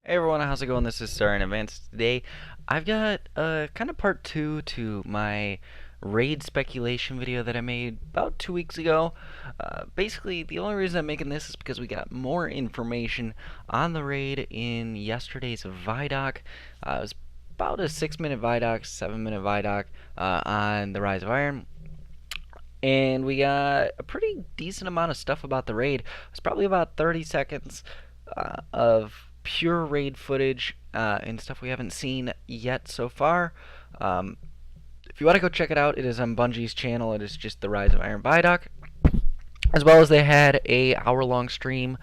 Hey everyone, how's it going? This is SRY-in-advance. Today, I've got kind of part two to my raid speculation video that I made about 2 weeks ago. Basically, the only reason I'm making this is because we got more information on the raid in yesterday's Vidoc. It was about a 6-minute Vidoc, 7-minute Vidoc on the Rise of Iron. And we got a pretty decent amount of stuff about the raid. It's probably about 30 seconds of pure raid footage and stuff we haven't seen yet so far. If you want to go check it out, it is on Bungie's channel. It is just the Rise of Iron Vidoc. As well as they had a hour-long stream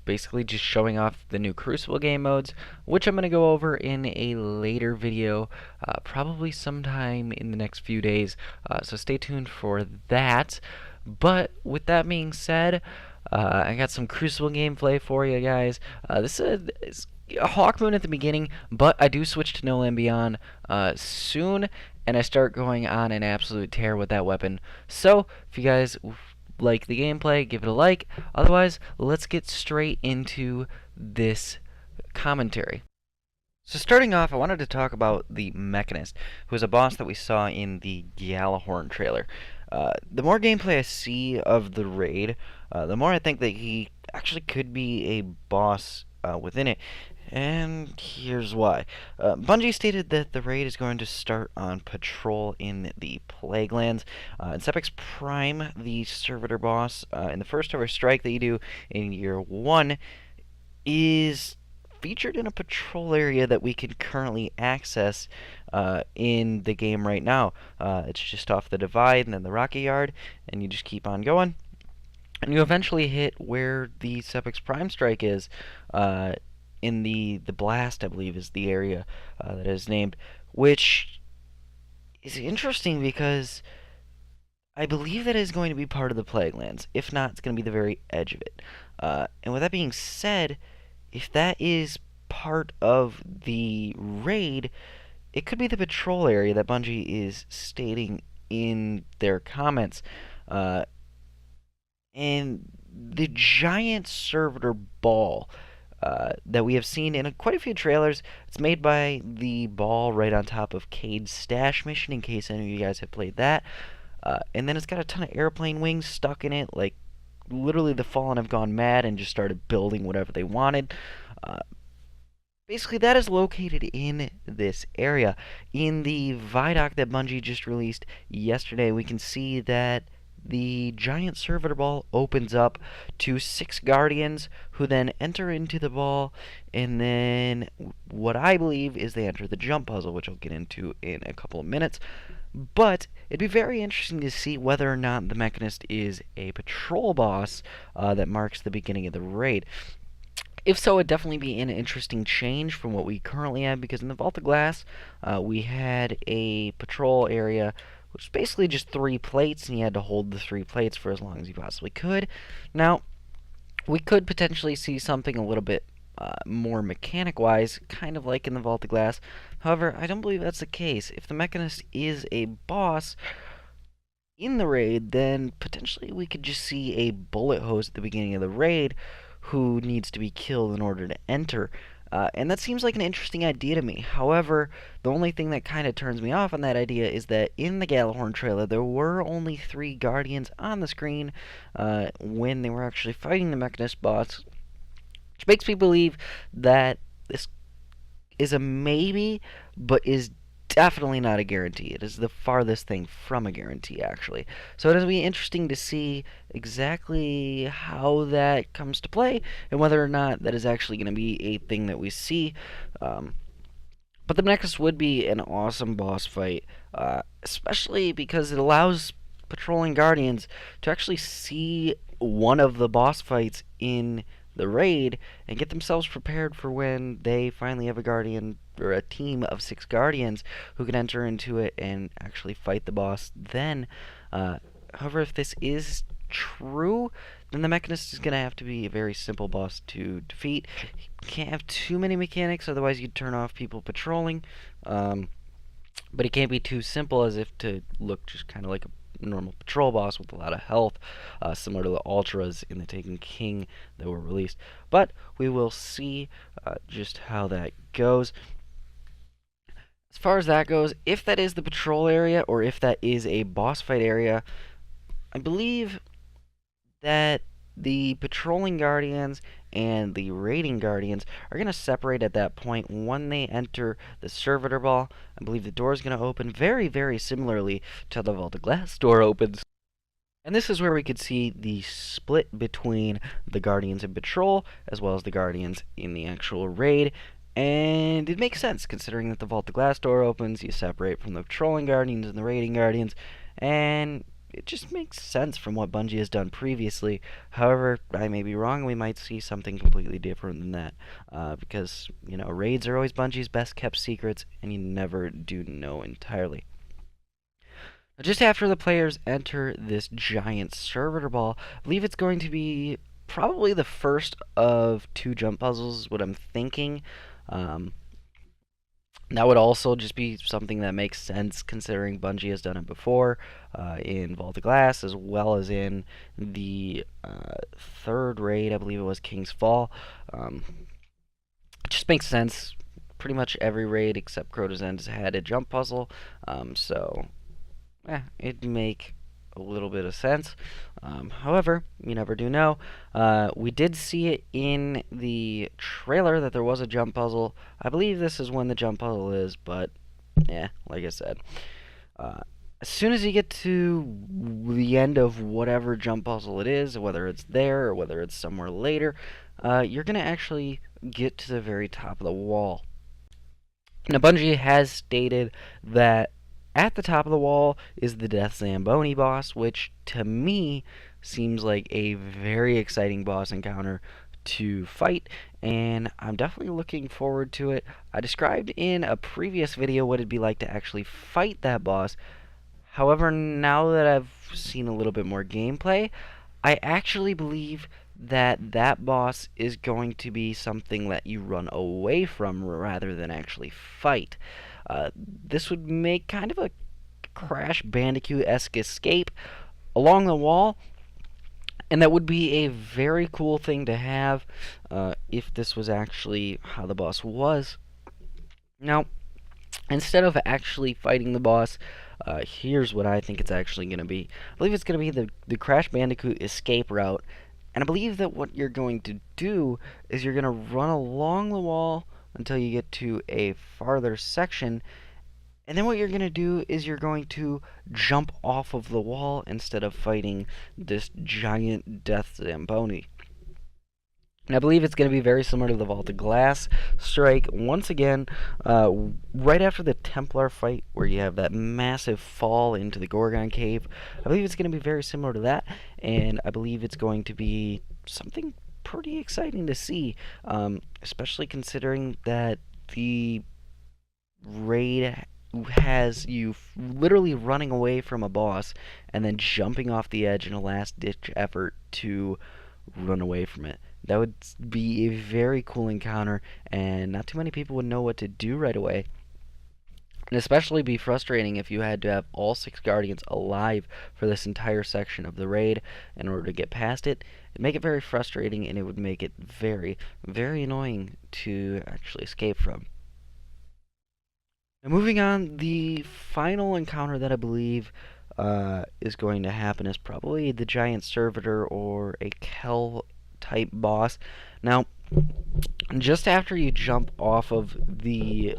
basically just showing off the new Crucible game modes, which I'm going to go over in a later video, probably sometime in the next few days, so stay tuned for that. But with that being said, I got some Crucible gameplay for you guys. This is a Hawkmoon at the beginning, but I do switch to No Land Beyond soon, and I start going on an absolute tear with that weapon. So, if you guys like the gameplay, give it a like. Otherwise, let's get straight into this commentary. So starting off, I wanted to talk about the Mechanist, who is a boss that we saw in the Gjallarhorn trailer. The more gameplay I see of the raid, the more I think that he actually could be a boss within it. And here's why. Bungie stated that the raid is going to start on patrol in the Plaguelands. In Sepix Prime, the servitor boss, in the first ever strike that you do in year 1, is featured in a patrol area that we can currently access in the game right now. It's just off the Divide and then the Rocket Yard, and you just keep on going. And you eventually hit where the Sepix Prime strike is, in the Blast, I believe, is the area that is named, which is interesting because I believe that is going to be part of the Plaguelands. If not, it's going to be the very edge of it. And with that being said, if that is part of the raid, it could be the patrol area that Bungie is stating in their comments. And the giant servitor ball that we have seen in quite a few trailers. It's made by the ball right on top of Cade's stash mission, in case any of you guys have played that. And then it's got a ton of airplane wings stuck in it. Like, literally the Fallen have gone mad and just started building whatever they wanted. Basically, that is located in this area. In the Vidoc that Bungie just released yesterday, we can see that the giant servitor ball opens up to 6 guardians who then enter into the ball, and then what I believe is they enter the jump puzzle, which I'll get into in a couple of minutes. But it'd be very interesting to see whether or not the Mechanist is a patrol boss that marks the beginning of the raid. If so, it'd definitely be an interesting change from what we currently have, because in the Vault of Glass, we had a patrol area which is basically just 3 plates, and you had to hold the 3 plates for as long as you possibly could. Now, we could potentially see something a little bit more mechanic-wise, kind of like in the Vault of Glass. However, I don't believe that's the case. If the Mechanist is a boss in the raid, then potentially we could just see a bullet hose at the beginning of the raid who needs to be killed in order to enter. And that seems like an interesting idea to me. However, the only thing that kind of turns me off on that idea is that in the Gjallarhorn trailer, there were only 3 Guardians on the screen when they were actually fighting the Mechanist boss, which makes me believe that this is a maybe, but is definitely not a guarantee. It is the farthest thing from a guarantee, actually. So it'll be interesting to see exactly how that comes to play and whether or not that is actually going to be a thing that we see. But the Nexus would be an awesome boss fight, especially because it allows patrolling Guardians to actually see one of the boss fights in the raid and get themselves prepared for when they finally have a Guardian or a team of 6 Guardians who can enter into it and actually fight the boss then. However, if this is true, then the Mechanist is going to have to be a very simple boss to defeat. You can't have too many mechanics, otherwise you'd turn off people patrolling. But it can't be too simple as if to look just kind of like a normal patrol boss with a lot of health, similar to the Ultras in the Taken King that were released. But we will see just how that goes. As far as that goes, if that is the patrol area or if that is a boss fight area, I believe that the patrolling guardians and the raiding guardians are going to separate at that point when they enter the servitor ball. I believe the door is going to open very, very similarly to the Vault of Glass door opens. And this is where we could see the split between the guardians in patrol as well as the guardians in the actual raid. And it makes sense considering that the Vault of Glass door opens, you separate from the patrolling guardians and the raiding guardians, and it just makes sense from what Bungie has done previously. However, I may be wrong. We might see something completely different than that. Because, you know, raids are always Bungie's best kept secrets, and you never do know entirely. Just after the players enter this giant servitor ball, I believe it's going to be probably the first of 2 jump puzzles, is what I'm thinking. That would also just be something that makes sense considering Bungie has done it before in Vault of Glass as well as in the 3rd raid, I believe it was King's Fall. It just makes sense. Pretty much every raid except Crota's End has had a jump puzzle, so it'd make a little bit of sense. However, you never do know. We did see it in the trailer that there was a jump puzzle. I believe this is when the jump puzzle is, but yeah, like I said. As soon as you get to the end of whatever jump puzzle it is, whether it's there or whether it's somewhere later, you're going to actually get to the very top of the wall. Now, Bungie has stated that at the top of the wall is the Death Zamboni boss, which to me seems like a very exciting boss encounter to fight, and I'm definitely looking forward to it. I described in a previous video what it'd be like to actually fight that boss. However, now that I've seen a little bit more gameplay, I actually believe that that boss is going to be something that you run away from rather than actually fight. This would make kind of a Crash Bandicoot-esque escape along the wall, and that would be a very cool thing to have if this was actually how the boss was. Now, instead of actually fighting the boss, here's what I think it's actually going to be. I believe it's going to be the Crash Bandicoot escape route, and I believe that what you're going to do is you're going to run along the wall until you get to a farther section, and then what you're going to do is you're going to jump off of the wall instead of fighting this giant Death Zamboni. And I believe it's going to be very similar to the Vault of Glass strike. Once again, right after the Templar fight where you have that massive fall into the Gorgon Cave, I believe it's going to be very similar to that, and I believe it's going to be something pretty exciting to see, especially considering that the raid has you literally running away from a boss and then jumping off the edge in a last-ditch effort to run away from it. That would be a very cool encounter, and not too many people would know what to do right away. And especially be frustrating if you had to have all 6 guardians alive for this entire section of the raid in order to get past it. It'd make it very frustrating, and it would make it very, very annoying to actually escape from. Now, moving on, the final encounter that I believe is going to happen is probably the giant servitor or a Kel type boss. Now, just after you jump off of the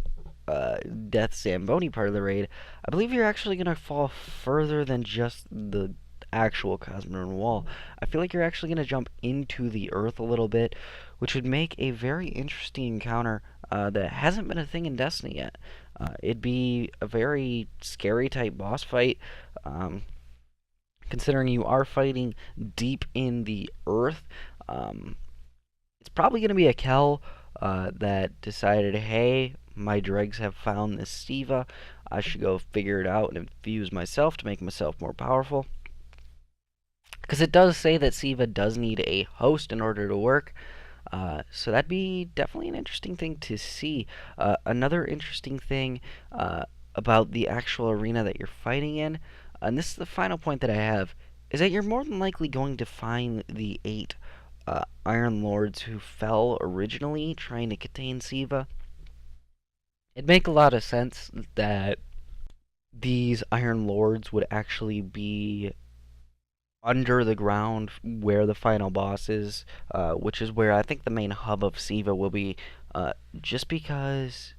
Death Zamboni part of the raid, I believe you're actually going to fall further than just the actual Cosmodrome wall. I feel like you're actually going to jump into the earth a little bit, which would make a very interesting encounter that hasn't been a thing in Destiny yet. It'd be a very scary type boss fight, considering you are fighting deep in the earth. It's probably going to be a Kel that decided, hey, my dregs have found this Siva. I should go figure it out and infuse myself to make myself more powerful. Because it does say that Siva does need a host in order to work. So that'd be definitely an interesting thing to see. Another interesting thing about the actual arena that you're fighting in, And this is the final point that I have, is that you're more than likely going to find the 8 Iron Lords who fell originally trying to contain Siva. It'd make a lot of sense that these Iron Lords would actually be under the ground where the final boss is, which is where I think the main hub of Siva will be, just because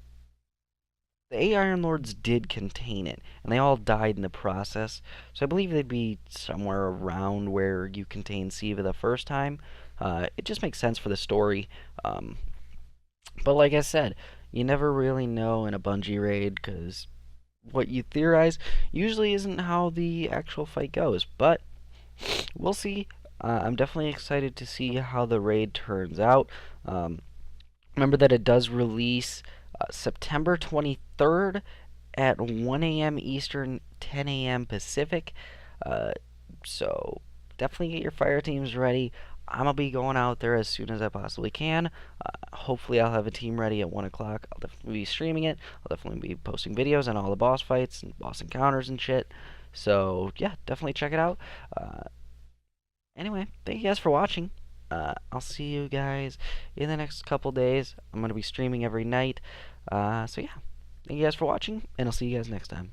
the 8 Iron Lords did contain it, and they all died in the process, so I believe they'd be somewhere around where you contained Siva the first time. It just makes sense for the story. But like I said, you never really know in a Bungie raid, because what you theorize usually isn't how the actual fight goes. But we'll see. I'm definitely excited to see how the raid turns out. Remember that it does release September 23rd at 1 a.m. Eastern, 10 a.m. Pacific. So definitely get your fire teams ready. I'm going to be going out there as soon as I possibly can. Hopefully I'll have a team ready at 1 o'clock. I'll definitely be streaming it. I'll definitely be posting videos on all the boss fights and boss encounters and shit. So, yeah, definitely check it out. Anyway, thank you guys for watching. I'll see you guys in the next couple days. I'm going to be streaming every night. So, yeah, thank you guys for watching, and I'll see you guys next time.